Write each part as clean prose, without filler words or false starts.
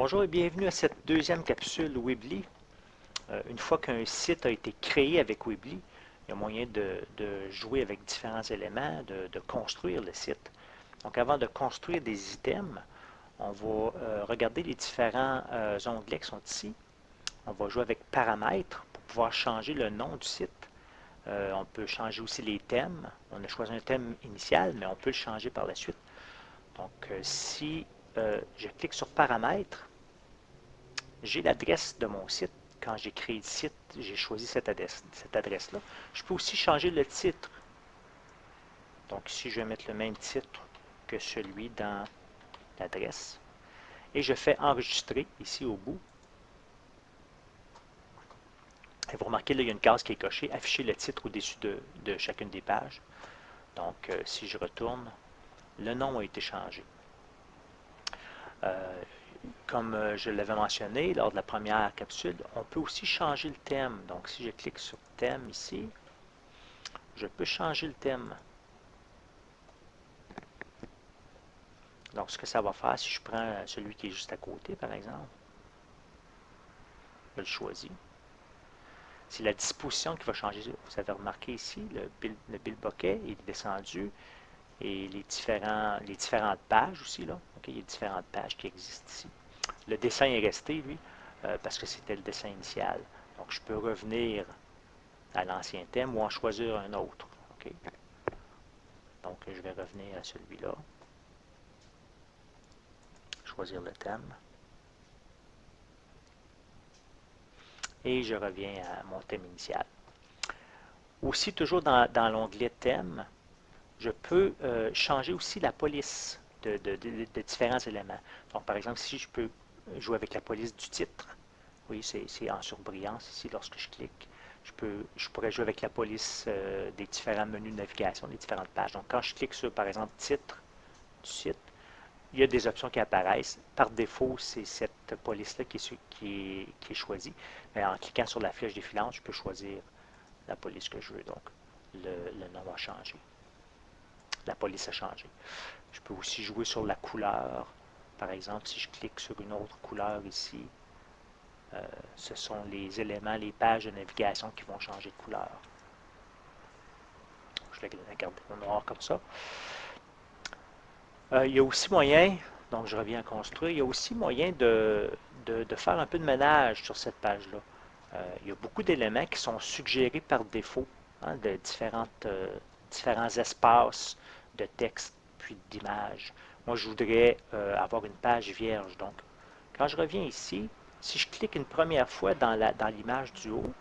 Bonjour et bienvenue à cette deuxième capsule Weebly. Une fois qu'un site a été créé avec Weebly, il y a moyen de jouer avec différents éléments, de construire le site. Donc avant de construire des items, on va regarder les différents onglets qui sont ici. On va jouer avec paramètres pour pouvoir changer le nom du site. On peut changer aussi les thèmes. On a choisi un thème initial, mais on peut le changer par la suite. Donc si je clique sur paramètres, j'ai l'adresse de mon site. Quand j'ai créé le site, j'ai choisi cette adresse-là. Je peux aussi changer le titre. Donc ici, je vais mettre le même titre que celui dans l'adresse. Et je fais enregistrer ici au bout. Et vous remarquez, là, il y a une case qui est cochée, afficher le titre au-dessus de chacune des pages. Donc, si je retourne, le nom a été changé. Comme je l'avais mentionné lors de la première capsule, on peut aussi changer le thème. Donc, si je clique sur thème ici, je peux changer le thème. Donc, ce que ça va faire, si je prends celui qui est juste à côté, par exemple, je le choisis. C'est la disposition qui va changer. Vous avez remarqué ici, le Bilboquet est descendu et les différentes pages aussi, là. Okay, il y a différentes pages qui existent ici. Le dessin est resté, lui, parce que c'était le dessin initial. Donc, je peux revenir à l'ancien thème ou en choisir un autre. Okay? Donc, je vais revenir à celui-là. Choisir le thème. Et je reviens à mon thème initial. Aussi, toujours dans l'onglet thème, je peux changer aussi la police de différents éléments. Donc, par exemple, si je peux jouer avec la police du titre, oui, c'est en surbrillance ici lorsque je clique. Je pourrais jouer avec la police des différents menus de navigation, des différentes pages. Donc, quand je clique sur, par exemple, titre du site, il y a des options qui apparaissent. Par défaut, c'est cette police-là qui est choisie. Mais en cliquant sur la flèche défilante, je peux choisir la police que je veux. Donc, le nom a changé. La police a changé. Je peux aussi jouer sur la couleur. Par exemple, si je clique sur une autre couleur ici, ce sont les éléments, les pages de navigation qui vont changer de couleur. Je vais garder au noir comme ça. Il y a aussi moyen, donc je reviens à construire, il y a aussi moyen de faire un peu de ménage sur cette page-là. Il y a beaucoup d'éléments qui sont suggérés par défaut, hein, de différents espaces de texte puis d'images. Moi, je voudrais avoir une page vierge. Donc, quand je reviens ici, si je clique une première fois dans l'image du haut,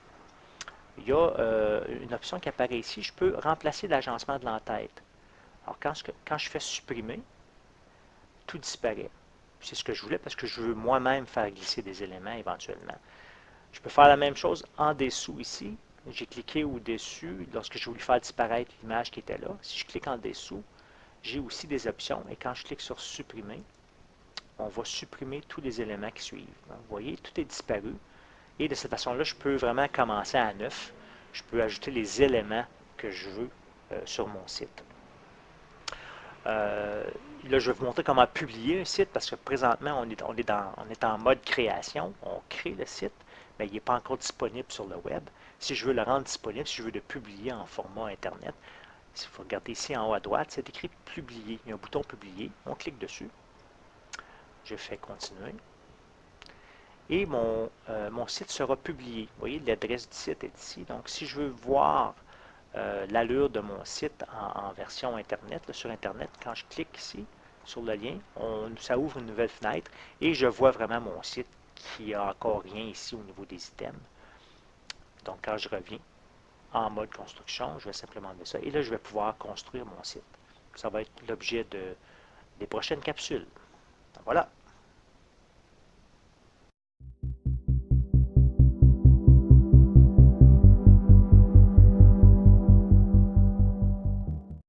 il y a une option qui apparaît ici. Je peux remplacer l'agencement de l'entête. Alors, quand je fais supprimer, tout disparaît. C'est ce que je voulais parce que je veux moi-même faire glisser des éléments éventuellement. Je peux faire la même chose en dessous ici. J'ai cliqué au-dessus lorsque je voulais faire disparaître l'image qui était là. Si je clique en dessous, j'ai aussi des options et quand je clique sur supprimer, on va supprimer tous les éléments qui suivent. Vous voyez, tout est disparu. Et de cette façon-là, je peux vraiment commencer à neuf. Je peux ajouter les éléments que je veux sur mon site. Là, je vais vous montrer comment publier un site parce que présentement, on est en mode création. On crée le site, mais il n'est pas encore disponible sur le web. Si je veux le rendre disponible, si je veux le publier en format Internet, si vous regardez ici en haut à droite, c'est écrit publier. Il y a un bouton publier. On clique dessus. Je fais continuer. Et mon site sera publié. Vous voyez, l'adresse du site est ici. Donc, si je veux voir l'allure de mon site en version Internet, là, sur Internet, quand je clique ici sur le lien, ça ouvre une nouvelle fenêtre et je vois vraiment mon site qui n'a encore rien ici au niveau des items. Donc, quand je reviens en mode construction, je vais simplement mettre ça et là, je vais pouvoir construire mon site. Ça va être l'objet des prochaines capsules. Donc, voilà.